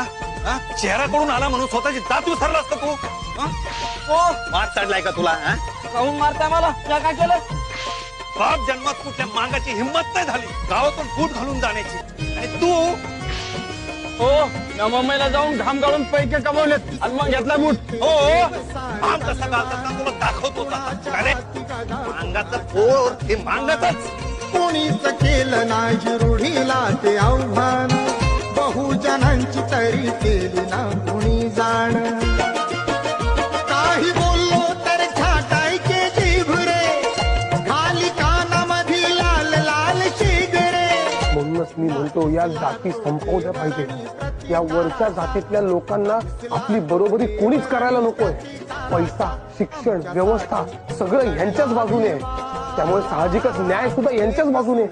हा? शहराकडून आला म्हणून स्वतःची जात विसरलास का तू? हा? मार चढलाय का तुला? हा? काहून मारताय मला? त्या काय केलं? बाप जन्मात कुठल्या मांगाची हिंमत नाही झाली गावातून फूट घालून जाण्याची, आणि तू हो, या मुंबईला जाऊन घाम गाळून पैके कमवलेत आणि मग घेतला बूट. हो आम कसा घालतात ना तुला दाखवतो का? अरे मांगाचं पोर हे मांगातच. कोणीच केलं नाही रूढीला ते आव्हान, बहुजनांची तरी केली ना कोणी जाण. काही बोललो तर छाटायचे जीभ रे, खाली कानामध्ये लाल लाल शिगरे. म्हणूनच मी म्हणतो या जाती संपवल्या पाहिजे. या वरच्या जातीतल्या लोकांना आपली बरोबरी कोणीच करायला नकोय. पैसा, शिक्षण, व्यवस्था सगळं यांच्याच बाजूने आहे. त्यामुळे साहजिकच न्याय सुद्धा यांच्याच बाजूने.